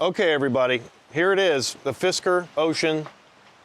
Okay, everybody, here it is, the Fisker Ocean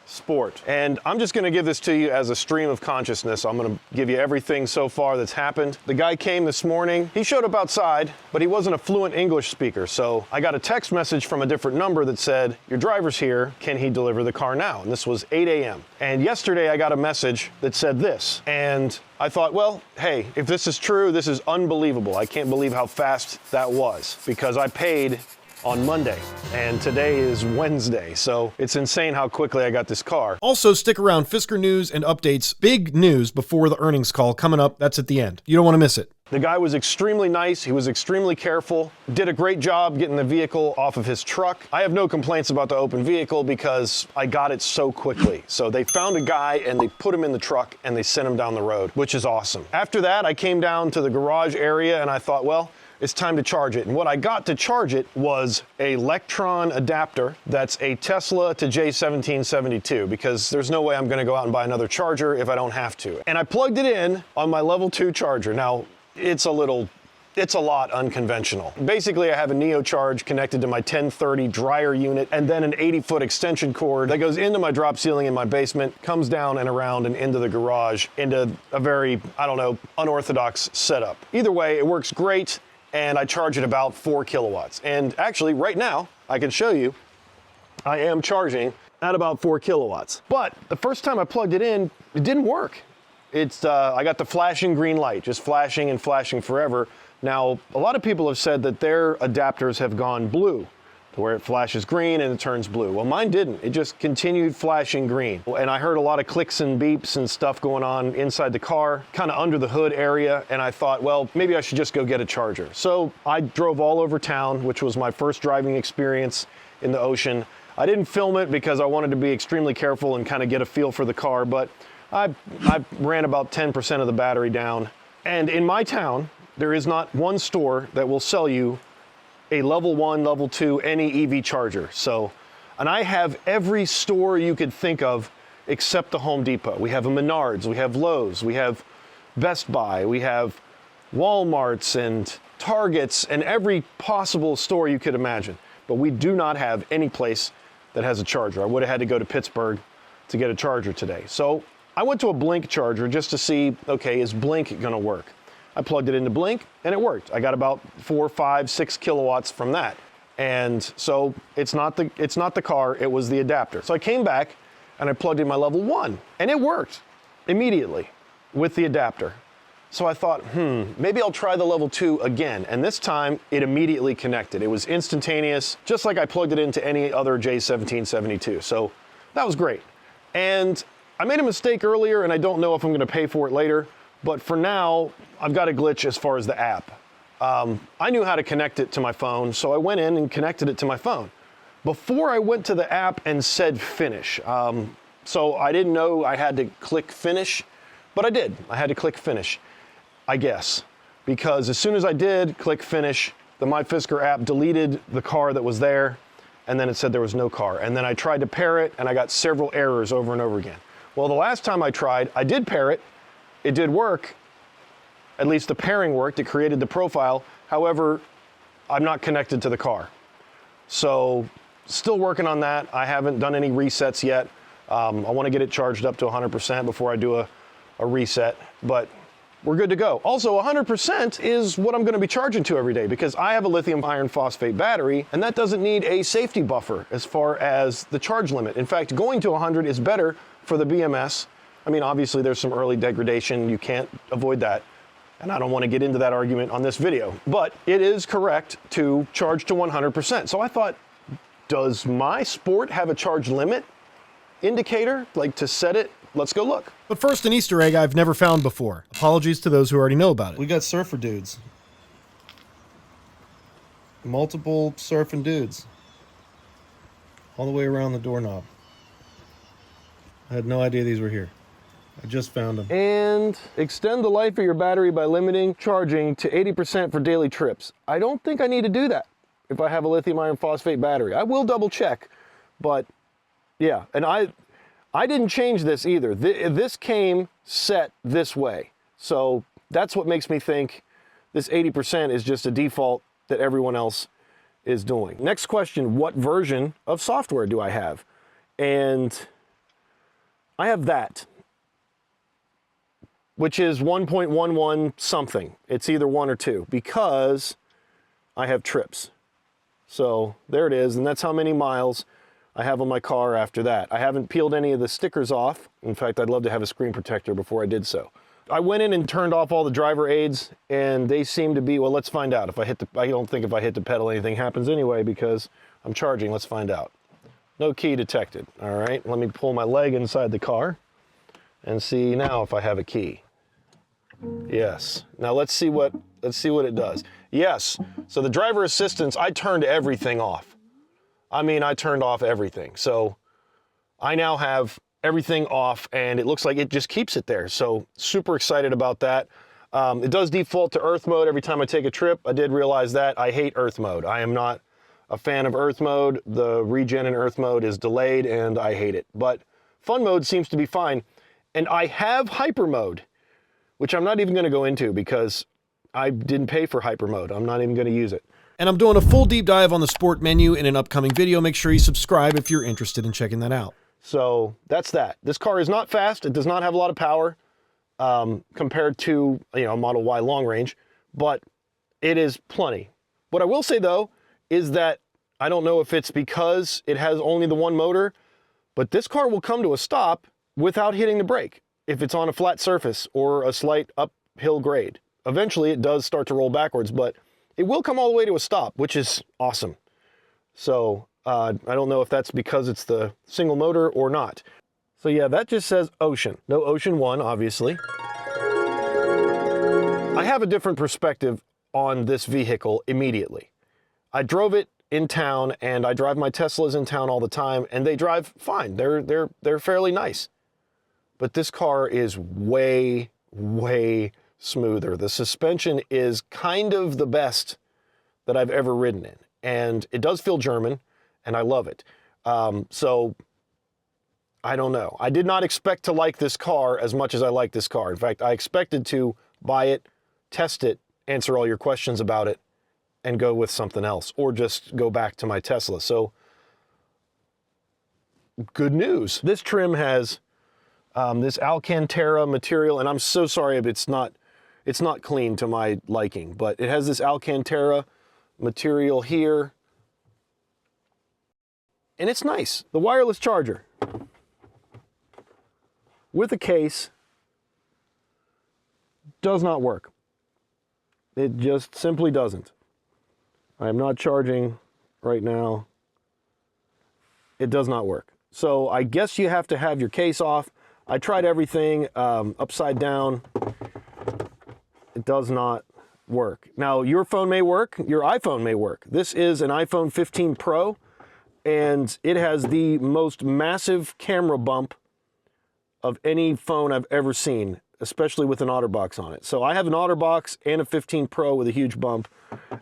Sport. And I'm just gonna give this to you as a stream of consciousness. I'm gonna give you everything so far that's happened. The guy came this morning, he showed up outside, but he wasn't a fluent English speaker. So I got a text message from a different number that said, your driver's here, can he deliver the car now? And this was 8 a.m. And yesterday I got a message that said this. And I thought, well, hey, if this is true, this is unbelievable. I can't believe how fast that was because I paid on Monday, and today is Wednesday, so it's insane how quickly I got this car. Also, stick around. Fisker news and updates. Big news before the earnings call coming up. That's at the end. You don't want to miss it. The guy was extremely nice. He was extremely careful. Did a great job getting the vehicle off of his truck. I have no complaints about the open vehicle because I got it so quickly. So they found a guy and they put him in the truck and they sent him down the road, which is awesome. After that, I came down to the garage area and I thought, well, it's time to charge it. And what I got to charge it was a Electron adapter that's a Tesla to J1772 because there's no way I'm gonna go out and buy another charger if I don't have to. And I plugged it in on my level 2 charger. Now, it's a lot unconventional. Basically, I have a NeoCharge connected to my 1030 dryer unit and then an 80-foot extension cord that goes into my drop ceiling in my basement, comes down and around and into the garage into a very, I don't know, unorthodox setup. Either way, it works great. And I charge it about 4 kilowatts. And actually, right now, I can show you, I am charging at about 4 kilowatts. But the first time I plugged it in, it didn't work. I got the flashing green light, just flashing and flashing forever. Now, a lot of people have said that their adapters have gone blue, to where it flashes green and it turns blue. Well, mine didn't. It just continued flashing green. And I heard a lot of clicks and beeps and stuff going on inside the car, kind of under the hood area, and I thought, well, maybe I should just go get a charger. So I drove all over town, which was my first driving experience in the Ocean. I didn't film it because I wanted to be extremely careful and kind of get a feel for the car, but I ran about 10% of the battery down. And in my town, there is not one store that will sell you a level 1, level 2, any EV charger. So, and I have every store you could think of except the Home Depot. We have a Menards, we have Lowe's, we have Best Buy, we have Walmarts and Targets and every possible store you could imagine. But we do not have any place that has a charger. I would have had to go to Pittsburgh to get a charger today. So I went to a Blink charger just to see, okay, is Blink gonna work? I plugged it into Blink and it worked. I got about 4, 5, 6 kilowatts from that. And so it's not the car, it was the adapter. So I came back and I plugged in my level 1 and it worked immediately with the adapter. So I thought, maybe I'll try the level 2 again. And this time it immediately connected. It was instantaneous, just like I plugged it into any other J1772. So that was great. And I made a mistake earlier and I don't know if I'm gonna pay for it later. But for now, I've got a glitch as far as the app. I knew how to connect it to my phone, so I went in and connected it to my phone. Before I went to the app and said finish. So I didn't know I had to click finish, but I did. I had to click finish, I guess. Because as soon as I did click finish, the My Fisker app deleted the car that was there, and then it said there was no car. And then I tried to pair it, and I got several errors over and over again. Well, the last time I tried, I did pair it. It did work, at least the pairing worked, it created the profile. However, I'm not connected to the car. So still working on that. I haven't done any resets yet. I wanna get it charged up to 100% before I do a reset, but we're good to go. Also, 100% is what I'm gonna be charging to every day because I have a lithium iron phosphate battery and that doesn't need a safety buffer as far as the charge limit. In fact, going to 100 is better for the BMS. I mean, obviously there's some early degradation, you can't avoid that. And I don't want to get into that argument on this video, but it is correct to charge to 100%. So I thought, does my Sport have a charge limit indicator, like to set it? Let's go look. But first, an Easter egg I've never found before. Apologies to those who already know about it. We got surfer dudes. Multiple surfing dudes. All the way around the doorknob. I had no idea these were here. I just found them. And extend the life of your battery by limiting charging to 80% for daily trips. I don't think I need to do that if I have a lithium iron phosphate battery. I will double check, but yeah. And I didn't change this either. This came set this way. So that's what makes me think this 80% is just a default that everyone else is doing. Next question, what version of software do I have? And I have that, which is 1.11 something. It's either 1 or 2 because I have trips. So there it is, and that's how many miles I have on my car after that. I haven't peeled any of the stickers off. In fact, I'd love to have a screen protector before I did so. I went in and turned off all the driver aids, and they seem to be, well, let's find out. I don't think if I hit the pedal anything happens anyway because I'm charging. Let's find out. No key detected. All right, let me pull my leg inside the car and see now if I have a key. Yes. Now let's see what it does. Yes. So the driver assistance, I turned everything off. I mean, I turned off everything. So I now have everything off, and it looks like it just keeps it there. So super excited about that. It does default to earth mode every time I take a trip. I did realize that. I hate earth mode. I am not a fan of earth mode. The regen in earth mode is delayed, and I hate it. But fun mode seems to be fine. And I have hyper mode, which I'm not even going to go into because I didn't pay for hyper mode. I'm not even going to use it. And I'm doing a full deep dive on the sport menu in an upcoming video. Make sure you subscribe if you're interested in checking that out. So that's that. This car is not fast. It does not have a lot of power compared to, a Model Y long range, but it is plenty. What I will say though is that I don't know if it's because it has only the one motor, but this car will come to a stop without hitting the brake if it's on a flat surface or a slight uphill grade. Eventually it does start to roll backwards, but it will come all the way to a stop, which is awesome. So I don't know if that's because it's the single motor or not. So yeah, that just says Ocean. No Ocean 1, obviously. I have a different perspective on this vehicle immediately. I drove it in town, and I drive my Teslas in town all the time, and they drive fine. They're fairly nice. But this car is way, way smoother. The suspension is kind of the best that I've ever ridden in. And it does feel German, and I love it. So I don't know. I did not expect to like this car as much as I like this car. In fact, I expected to buy it, test it, answer all your questions about it, and go with something else, or just go back to my Tesla. So good news. This trim has this Alcantara material, and I'm so sorry if it's not clean to my liking, but it has this Alcantara material here, and it's nice. The wireless charger with a case does not work. It just simply doesn't. I am not charging right now. It does not work. So I guess you have to have your case off. I tried everything upside down. It does not work. Now, your phone may work, your iPhone may work. This is an iPhone 15 Pro, and it has the most massive camera bump of any phone I've ever seen, especially with an OtterBox on it. So I have an OtterBox and a 15 Pro with a huge bump,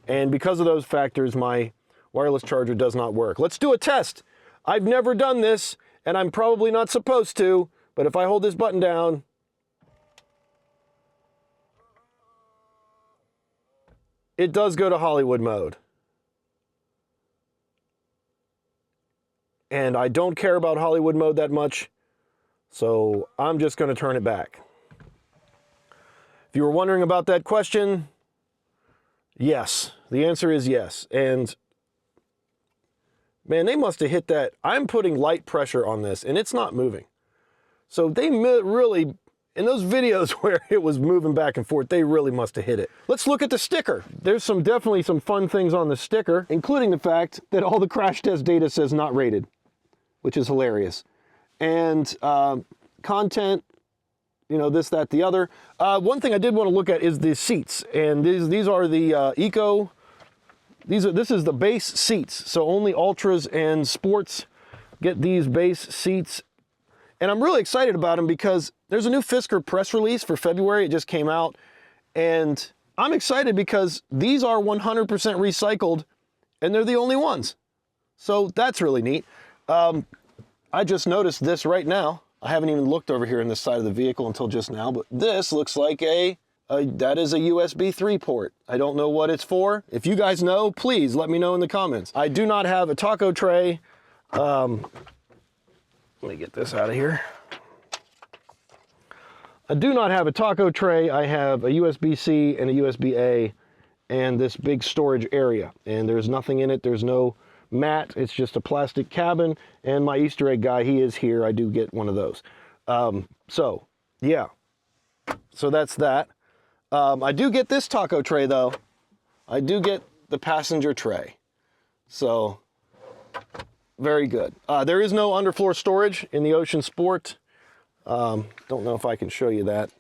and because of those factors, my wireless charger does not work. Let's do a test. I've never done this, and I'm probably not supposed to, but if I hold this button down, it does go to Hollywood mode. And I don't care about Hollywood mode that much, so I'm just going to turn it back. If you were wondering about that question, yes. The answer is yes. And man, they must have hit that. I'm putting light pressure on this, and it's not moving. So they really, in those videos where it was moving back and forth, they really must have hit it. Let's look at the sticker. There's definitely some fun things on the sticker, including the fact that all the crash test data says not rated, which is hilarious. And content, this, that, the other. One thing I did want to look at is the seats, and these are the Eco. This is the base seats, so only Ultras and Sports get these base seats. And I'm really excited about them because there's a new Fisker press release for February. It just came out, and I'm excited because these are 100% recycled, and they're the only ones. So that's really neat. I just noticed this right now. I haven't even looked over here on this side of the vehicle until just now, but this looks like a That is a USB 3 port. I don't know what it's for. If you guys know, please let me know in the comments. I do not have a taco tray. Let me get this out of here. I do not have a taco tray. I have a USB-C and a USB-A and this big storage area. And there's nothing in it. There's no mat. It's just a plastic cabin. And my Easter egg guy, he is here. I do get one of those. So, yeah. So that's that. I do get this taco tray, though. I do get the passenger tray. So, very good. There is no underfloor storage in the Ocean Sport. Don't know if I can show you that.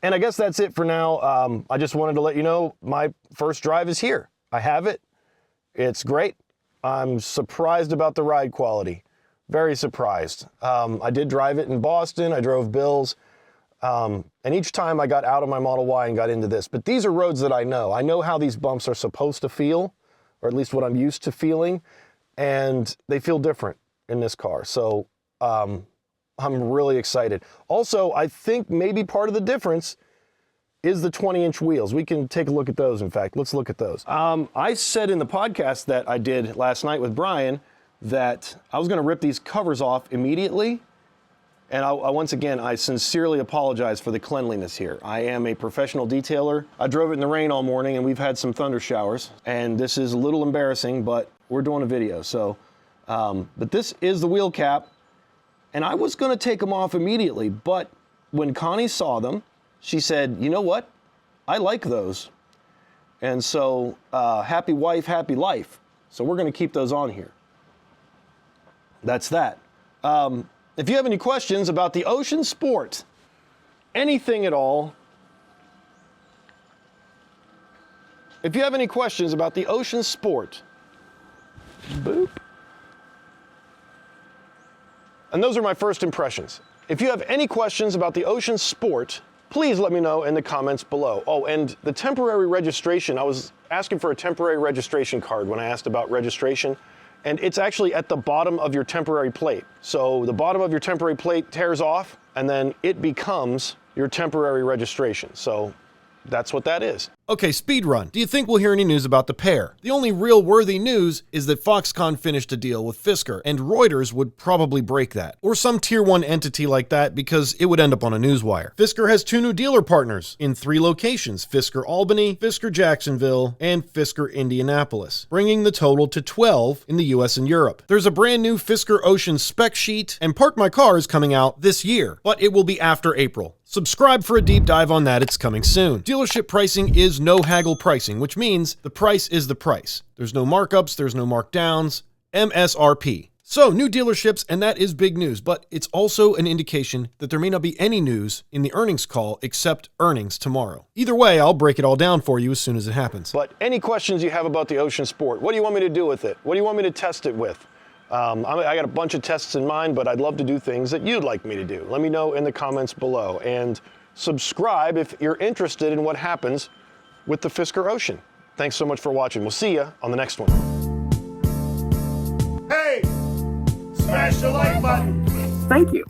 And I guess that's it for now. I just wanted to let you know my first drive is here. I have it. It's great. I'm surprised about the ride quality. Very surprised. I did drive it in Boston. I drove Bills. And each time I got out of my Model Y and got into this. But these are roads that I know. I know how these bumps are supposed to feel, or at least what I'm used to feeling. And they feel different in this car. So I'm really excited. Also, I think maybe part of the difference is the 20-inch wheels. We can take a look at those, in fact. Let's look at those. I said in the podcast that I did last night with Brian that I was going to rip these covers off immediately. And once again, I sincerely apologize for the cleanliness here. I am a professional detailer. I drove it in the rain all morning, and we've had some thunder showers. And this is a little embarrassing, but we're doing a video. So, but this is the wheel cap. And I was going to take them off immediately, but when Connie saw them, she said, you know what? I like those. And so, happy wife, happy life. So we're going to keep those on here. That's that. If you have any questions about the Ocean Sport, anything at all, if you have any questions about the Ocean Sport, boop. And those are my first impressions. If you have any questions about the Ocean Sport, please let me know in the comments below. Oh, and the temporary registration, I was asking for a temporary registration card when I asked about registration. And it's actually at the bottom of your temporary plate. So the bottom of your temporary plate tears off, and then it becomes your temporary registration. So that's what that is. Okay, speed run. Do you think we'll hear any news about the pair? The only real worthy news is that Foxconn finished a deal with Fisker, and Reuters would probably break that. Or some tier 1 entity like that, because it would end up on a newswire. Fisker has 2 new dealer partners in 3 locations: Fisker Albany, Fisker Jacksonville, and Fisker Indianapolis, bringing the total to 12 in the US and Europe. There's a brand new Fisker Ocean spec sheet, and Park My Car is coming out this year, but it will be after April. Subscribe for a deep dive on that. It's coming soon. Dealership pricing is no haggle pricing, which means the price is the price. There's no markups, there's no markdowns, MSRP. So, new dealerships, and that is big news, but it's also an indication that there may not be any news in the earnings call except earnings tomorrow. Either way, I'll break it all down for you as soon as it happens. But any questions you have about the Ocean Sport, what do you want me to do with it? What do you want me to test it with? I got a bunch of tests in mind, but I'd love to do things that you'd like me to do. Let me know in the comments below. And subscribe if you're interested in what happens with the Fisker Ocean. Thanks so much for watching. We'll see you on the next one. Hey, smash the like button. Thank you.